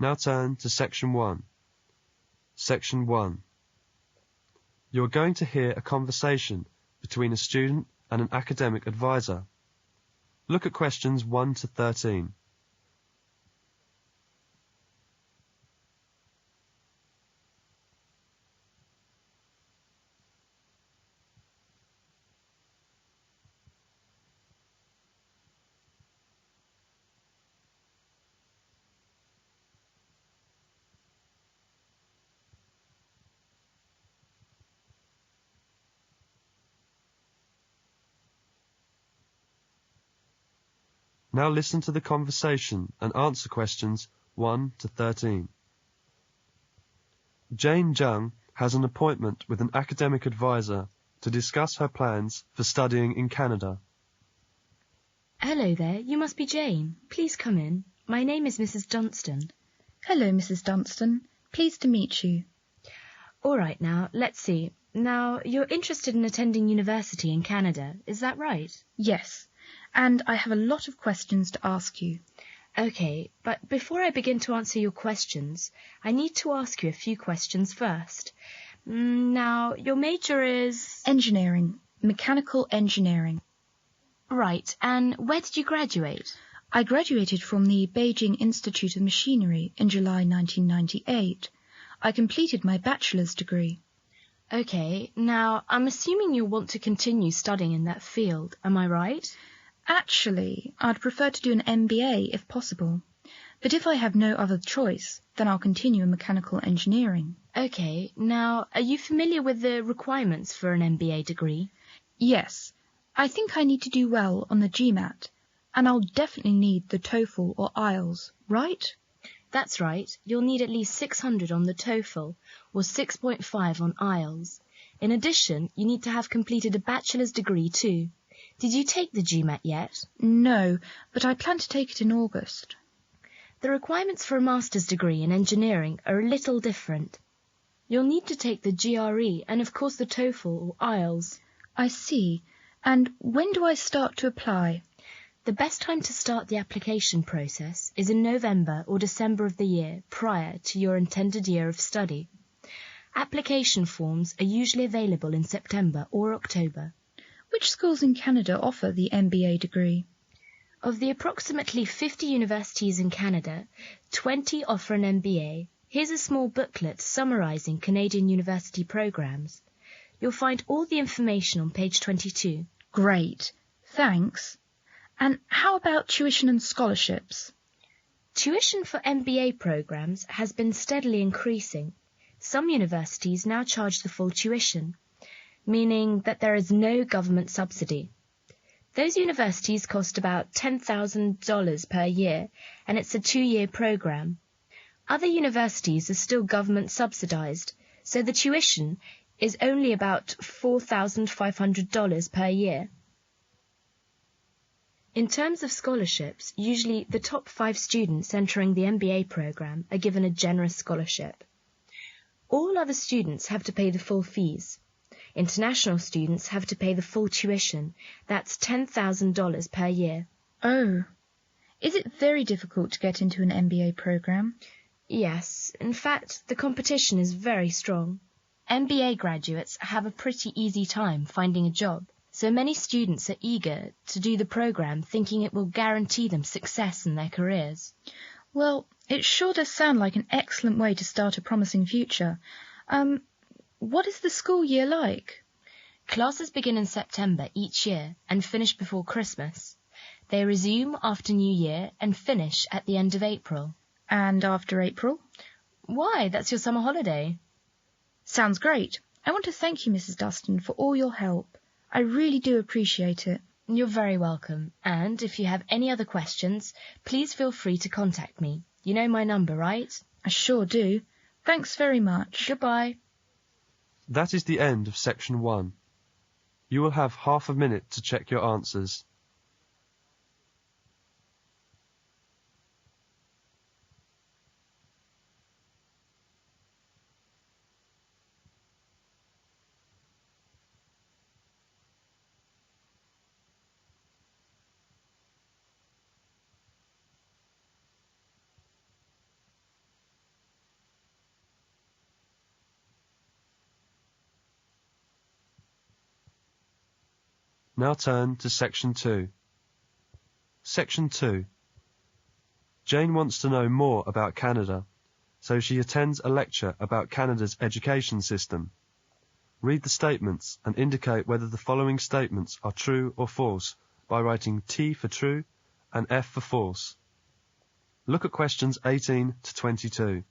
Now turn to Section 1. Section 1. You are going to hear a conversation between a student and an academic advisor. Look at questions 1 to 13. Now listen to the conversation and answer questions 1 to 13. Jane Jung has an appointment with an academic advisor to discuss her plans for studying in Canada. Hello there, you must be Jane. Please come in. My name is Mrs. Dunstan. Hello, Mrs. Dunstan. Pleased to meet you. All right, now, let's see. Now, you're interested in attending university in Canada, is that right? Yes, and I have a lot of questions to ask you. Okay, but before I begin to answer your questions, I need to ask you a few questions first. Now, your major is... Engineering. Mechanical engineering. Right, and where did you graduate? I graduated from the Beijing Institute of Machinery in July 1998. I completed my bachelor's degree. Okay, now, I'm assuming you'll want to continue studying in that field, am I right? Actually, I'd prefer to do an MBA if possible. But if I have no other choice, then I'll continue in mechanical engineering. Okay, now, are you familiar with the requirements for an MBA degree? Yes, I think I need to do well on the GMAT, and I'll definitely need the TOEFL or IELTS, right? That's right, you'll need at least 600 on the TOEFL or 6.5 on IELTS. In addition, you need to have completed a bachelor's degree too. Did you take the GMAT yet? No, but I plan to take it in August. The requirements for a master's degree in engineering are a little different. You'll need to take the GRE and of course the TOEFL or IELTS. I see. And when do I start to apply? The best time to start the application process is in November or December of the year prior to your intended year of study. Application forms are usually available in September or October. Which schools in Canada offer the MBA degree? Of the approximately 50 universities in Canada, 20 offer an MBA. Here's a small booklet summarising Canadian university programs. You'll find all the information on page 22. Great, thanks. And how about tuition and scholarships? Tuition for MBA programs has been steadily increasing. Some universities now charge the full tuition, meaning that there is no government subsidy. Those universities cost about $10,000 per year, and it's a 2-year program. Other universities are still government subsidized, so the tuition is only about $4,500 per year. In terms of scholarships, usually the top 5 students entering the MBA program are given a generous scholarship. All other students have to pay the full fees. International students have to pay the full tuition. That's $10,000 per year. Oh, is it very difficult to get into an MBA program? Yes, in fact, the competition is very strong. MBA graduates have a pretty easy time finding a job, so many students are eager to do the program thinking it will guarantee them success in their careers. Well, it sure does sound like an excellent way to start a promising future. What is the school year like? Classes begin in September each year and finish before Christmas. They resume after New Year and finish at the end of April. And after April? Why, that's your summer holiday. Sounds great. I want to thank you, Mrs. Dustin, for all your help. I really do appreciate it. You're very welcome. And if you have any other questions, please feel free to contact me. You know my number, right? I sure do. Thanks very much. Goodbye. That is the end of Section 1. You will have half a minute to check your answers. Now turn to Section 2. Section 2. Jane wants to know more about Canada, so she attends a lecture about Canada's education system. Read the statements and indicate whether the following statements are true or false by writing T for true and F for false. Look at questions 18 to 22.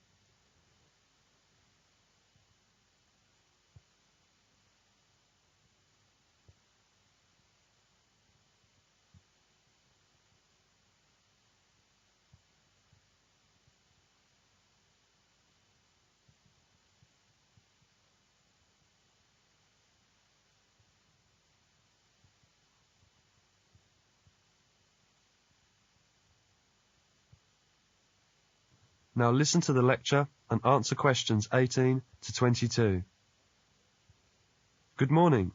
Now listen to the lecture and answer questions 18 to 22. Good morning.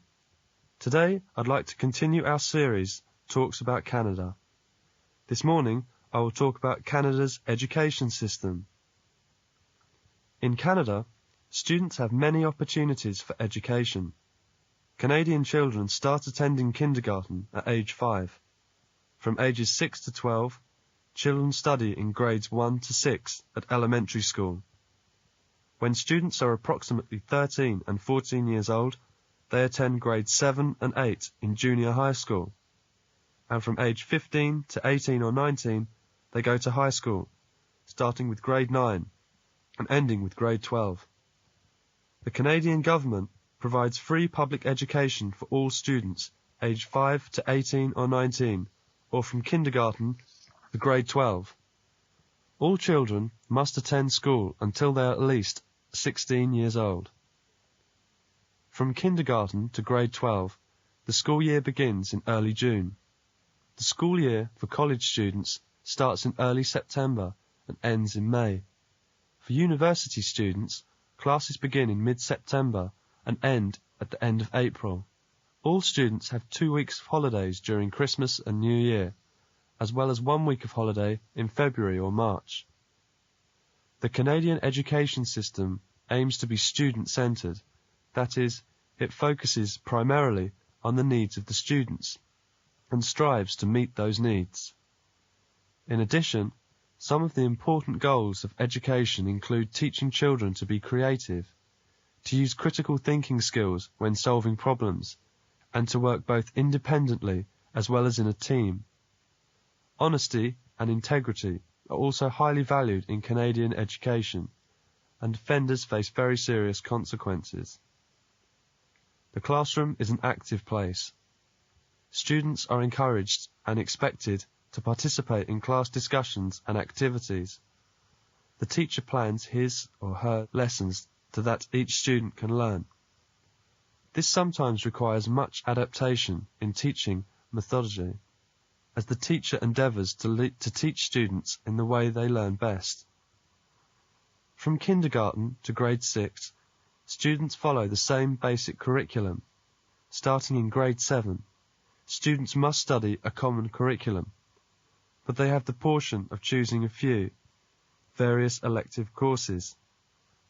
Today I'd like to continue our series, Talks about Canada. This morning I will talk about Canada's education system. In Canada, students have many opportunities for education. Canadian children start attending kindergarten at age 5. From ages 6 to 12, children study in grades 1 to 6 at elementary school. When students are approximately 13 and 14 years old, they attend grades 7 and 8 in junior high school. And from age 15 to 18 or 19, they go to high school, starting with grade 9 and ending with grade 12. The Canadian government provides free public education for all students aged 5 to 18 or 19, or from kindergarten to grade 12. All children must attend school until they are at least 16 years old. From kindergarten to grade 12, the school year begins in early June. The school year for college students starts in early September and ends in May. For university students, classes begin in mid-September and end at the end of April. All students have 2 weeks of holidays during Christmas and New Year, as well as 1 week of holiday in February or March. The Canadian education system aims to be student-centred. That is, it focuses primarily on the needs of the students and strives to meet those needs. In addition, some of the important goals of education include teaching children to be creative, to use critical thinking skills when solving problems, and to work both independently as well as in a team. Honesty and integrity are also highly valued in Canadian education, and offenders face very serious consequences. The classroom is an active place. Students are encouraged and expected to participate in class discussions and activities. The teacher plans his or her lessons so that each student can learn. This sometimes requires much adaptation in teaching methodology, as the teacher endeavours to teach students in the way they learn best. From kindergarten to grade 6, students follow the same basic curriculum. Starting in grade 7, students must study a common curriculum, but they have the portion of choosing a few, various elective courses,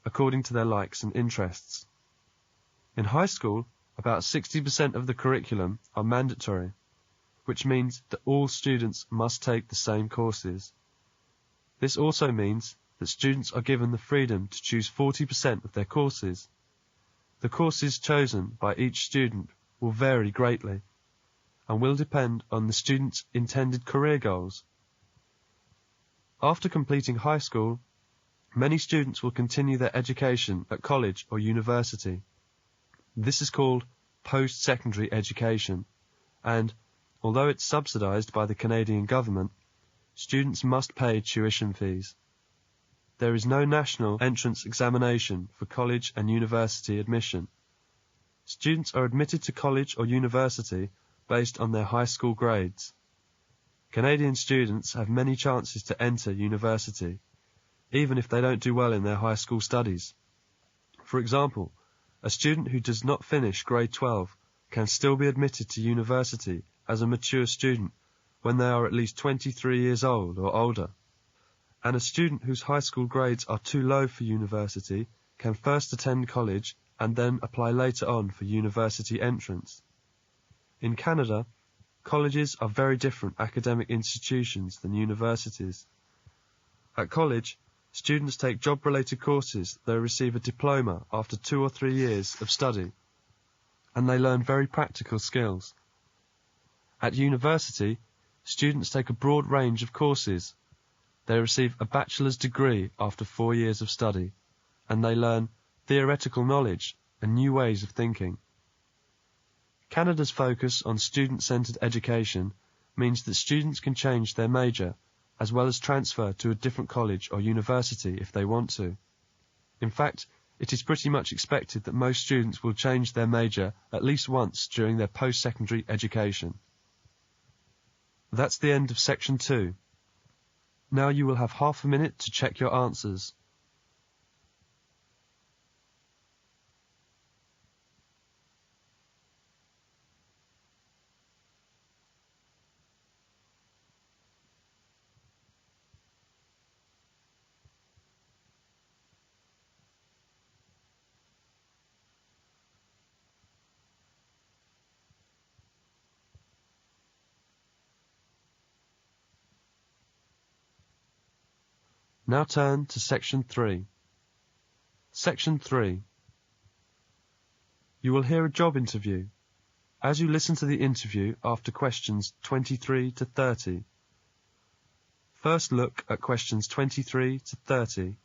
according to their likes and interests. In high school, about 60% of the curriculum are mandatory, which means that all students must take the same courses. This also means that students are given the freedom to choose 40% of their courses. The courses chosen by each student will vary greatly and will depend on the student's intended career goals. After completing high school, many students will continue their education at college or university. This is called post-secondary education, and although it's subsidized by the Canadian government, students must pay tuition fees. There is no national entrance examination for college and university admission. Students are admitted to college or university based on their high school grades. Canadian students have many chances to enter university, even if they don't do well in their high school studies. For example, a student who does not finish grade 12 can still be admitted to university as a mature student when they are at least 23 years old or older. And a student whose high school grades are too low for university can first attend college and then apply later on for university entrance. In Canada, colleges are very different academic institutions than universities. At college, students take job-related courses. They receive a diploma after 2 or 3 years of study, and they learn very practical skills. At university, students take a broad range of courses. They receive a bachelor's degree after 4 years of study, and they learn theoretical knowledge and new ways of thinking. Canada's focus on student-centered education means that students can change their major as well as transfer to a different college or university if they want to. In fact, it is pretty much expected that most students will change their major at least once during their post-secondary education. That's the end of section 2. Now you will have half a minute to check your answers. Now turn to section 3. Section 3. You will hear a job interview. As you listen to the interview after questions 23 to 30, first look at questions 23 to 30.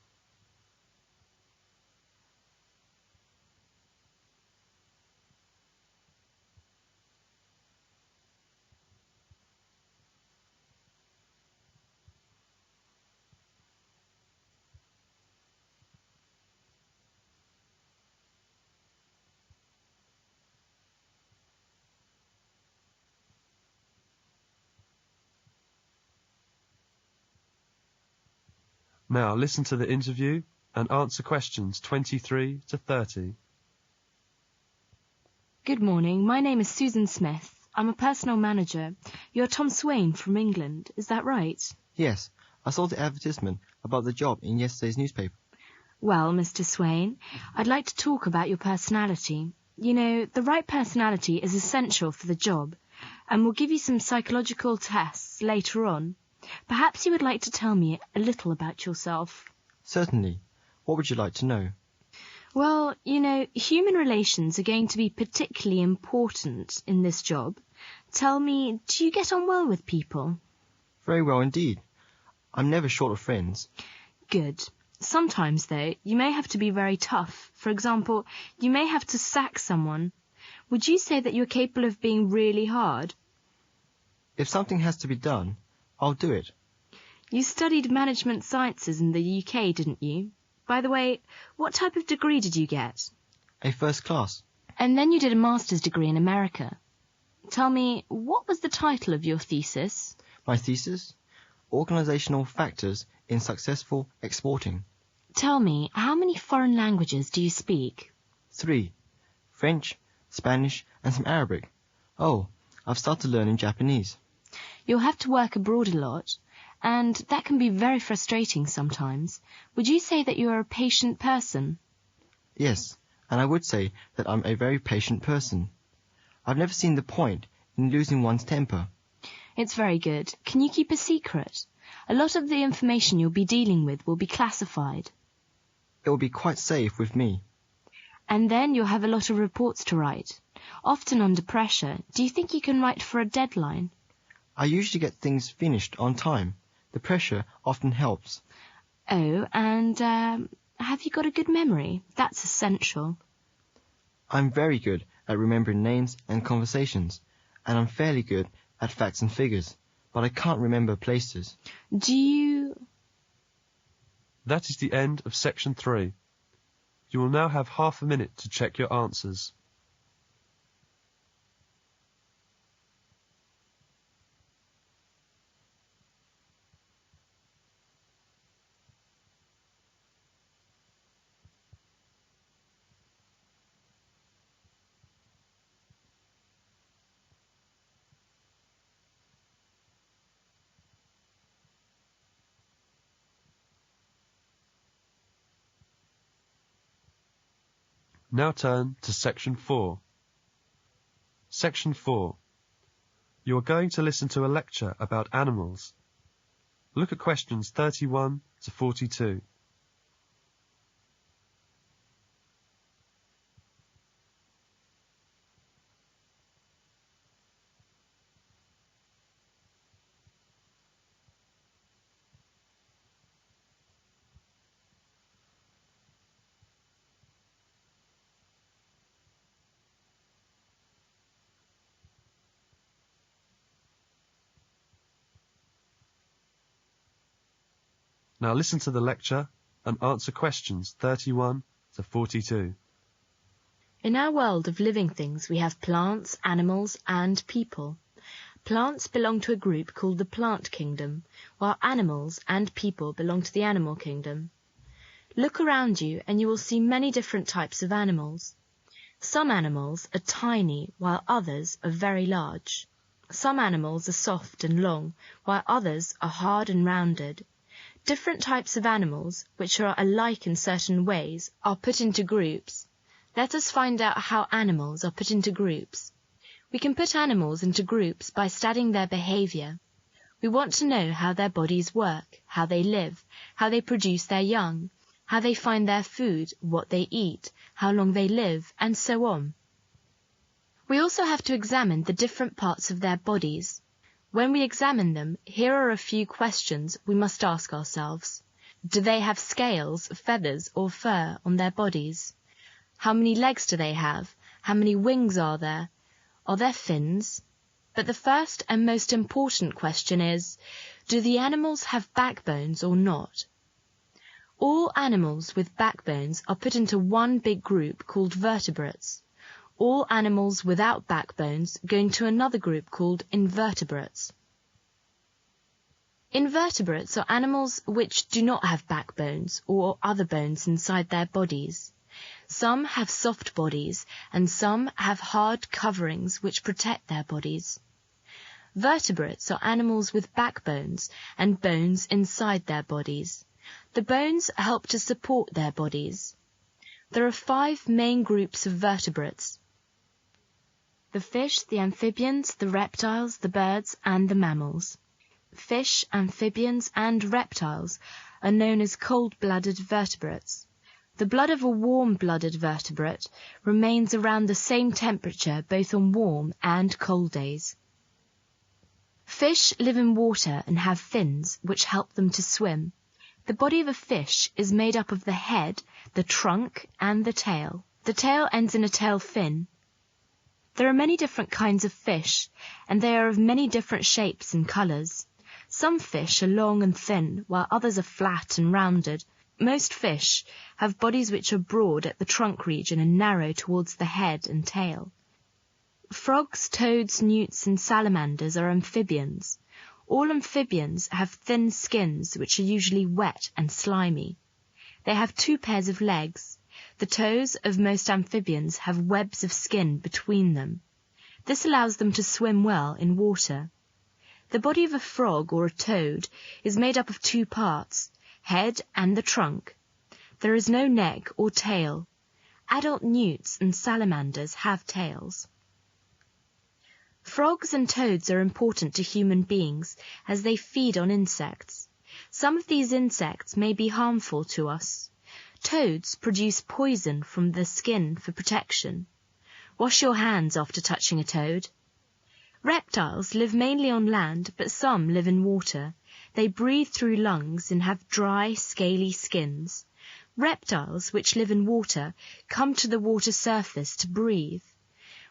Now listen to the interview and answer questions 23 to 30. Good morning. My name is Susan Smith. I'm a personal manager. You're Tom Swain from England. Is that right? Yes, I saw the advertisement about the job in yesterday's newspaper. Well, Mr. Swain, I'd like to talk about your personality. You know, the right personality is essential for the job, and we'll give you some psychological tests later on. Perhaps you would like to tell me a little about yourself. Certainly. What would you like to know? Well, you know, human relations are going to be particularly important in this job. Tell me, do you get on well with people? Very well indeed. I'm never short of friends. Good. Sometimes, though, you may have to be very tough. For example, you may have to sack someone. Would you say that you're capable of being really hard? If something has to be done, I'll do it. You studied management sciences in the UK, didn't you? By the way, what type of degree did you get? A first class. And then you did a master's degree in America. Tell me, what was the title of your thesis? My thesis? Organizational Factors in Successful Exporting. Tell me, how many foreign languages do you speak? 3. French, Spanish, and some Arabic. Oh, I've started learning Japanese. You'll have to work abroad a lot, and that can be very frustrating sometimes. Would you say that you are a patient person? Yes, and I would say that I'm a very patient person. I've never seen the point in losing one's temper. It's very good. Can you keep a secret? A lot of the information you'll be dealing with will be classified. It will be quite safe with me. And then you'll have a lot of reports to write. Often under pressure, do you think you can write for a deadline? I usually get things finished on time. The pressure often helps. Oh, and have you got a good memory? That's essential. I'm very good at remembering names and conversations, and I'm fairly good at facts and figures, but I can't remember places. Do you... That is the end of section 3. You will now have half a minute to check your answers. Now turn to section 4. Section 4. You are going to listen to a lecture about animals. Look at questions 31 to 42. Now listen to the lecture and answer questions 31 to 42. In our world of living things, we have plants, animals, and people. Plants belong to a group called the plant kingdom, while animals and people belong to the animal kingdom. Look around you and you will see many different types of animals. Some animals are tiny, while others are very large. Some animals are soft and long, while others are hard and rounded. Different types of animals, which are alike in certain ways, are put into groups. Let us find out how animals are put into groups. We can put animals into groups by studying their behavior. We want to know how their bodies work, how they live, how they produce their young, how they find their food, what they eat, how long they live, and so on. We also have to examine the different parts of their bodies. When we examine them, here are a few questions we must ask ourselves. Do they have scales, feathers, or fur on their bodies? How many legs do they have? How many wings are there? Are there fins? But the first and most important question is, do the animals have backbones or not? All animals with backbones are put into one big group called vertebrates. All animals without backbones go into another group called invertebrates. Invertebrates are animals which do not have backbones or other bones inside their bodies. Some have soft bodies and some have hard coverings which protect their bodies. Vertebrates are animals with backbones and bones inside their bodies. The bones help to support their bodies. There are 5 main groups of vertebrates: the fish, the amphibians, the reptiles, the birds, and the mammals. Fish, amphibians, and reptiles are known as cold-blooded vertebrates. The blood of a warm-blooded vertebrate remains around the same temperature both on warm and cold days. Fish live in water and have fins which help them to swim. The body of a fish is made up of the head, the trunk, and the tail. The tail ends in a tail fin. There are many different kinds of fish, and they are of many different shapes and colours. Some fish are long and thin, while others are flat and rounded. Most fish have bodies which are broad at the trunk region and narrow towards the head and tail. Frogs, toads, newts, and salamanders are amphibians. All amphibians have thin skins which are usually wet and slimy. They have 2 pairs of legs. The toes of most amphibians have webs of skin between them. This allows them to swim well in water. The body of a frog or a toad is made up of 2 parts, head and the trunk. There is no neck or tail. Adult newts and salamanders have tails. Frogs and toads are important to human beings as they feed on insects. Some of these insects may be harmful to us. Toads produce poison from the skin for protection. Wash your hands after touching a toad. Reptiles live mainly on land, but some live in water. They breathe through lungs and have dry, scaly skins. Reptiles which live in water come to the water surface to breathe.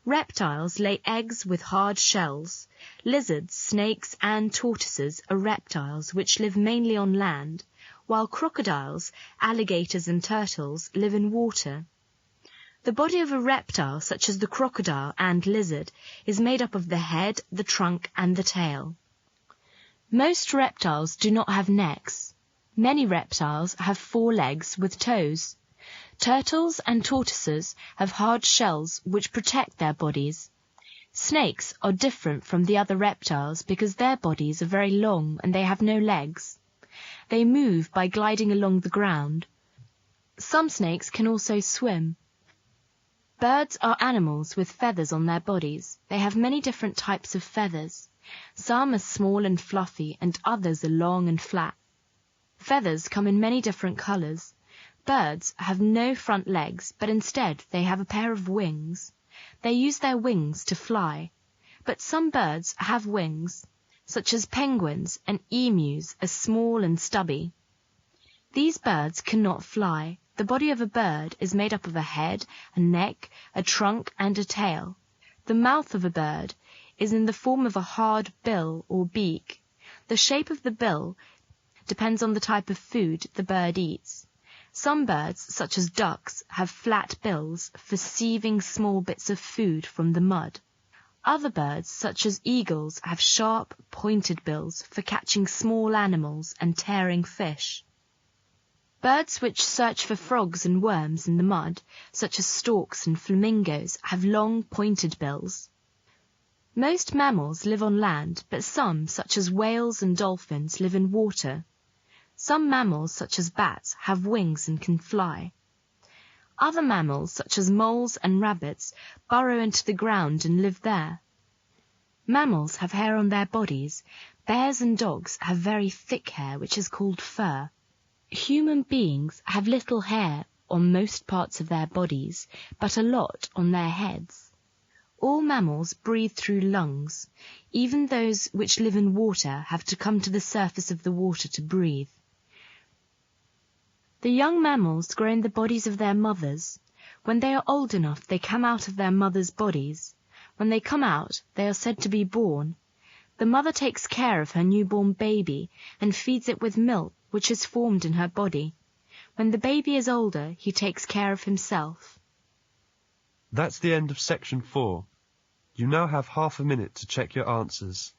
Reptiles lay eggs with hard shells. Lizards, snakes, and tortoises are reptiles which live mainly on land, while crocodiles, alligators, and turtles live in water. The body of a reptile, such as the crocodile and lizard, is made up of the head, the trunk, and the tail. Most reptiles do not have necks. Many reptiles have 4 legs with toes. Turtles and tortoises have hard shells which protect their bodies. Snakes are different from the other reptiles because their bodies are very long and they have no legs. They move by gliding along the ground. Some snakes can also swim. Birds are animals with feathers on their bodies. They have many different types of feathers. Some are small and fluffy, and others are long and flat. Feathers come in many different colors. Birds have no front legs, but instead they have a pair of wings. They use their wings to fly. But some birds have wings, such as penguins and emus are small and stubby. These birds cannot fly. The body of a bird is made up of a head, a neck, a trunk, and a tail. The mouth of a bird is in the form of a hard bill or beak. The shape of the bill depends on the type of food the bird eats. Some birds, such as ducks, have flat bills for sieving small bits of food from the mud. Other birds, such as eagles, have sharp, pointed bills for catching small animals and tearing fish. Birds which search for frogs and worms in the mud, such as storks and flamingos, have long, pointed bills. Most mammals live on land, but some, such as whales and dolphins, live in water. Some mammals, such as bats, have wings and can fly. Other mammals, such as moles and rabbits, burrow into the ground and live there. Mammals have hair on their bodies. Bears and dogs have very thick hair, which is called fur. Human beings have little hair on most parts of their bodies, but a lot on their heads. All mammals breathe through lungs. Even those which live in water have to come to the surface of the water to breathe. The young mammals grow in the bodies of their mothers. When they are old enough, they come out of their mothers' bodies. When they come out, they are said to be born. The mother takes care of her newborn baby and feeds it with milk, which is formed in her body. When the baby is older, he takes care of himself. That's the end of section 4. You now have half a minute to check your answers.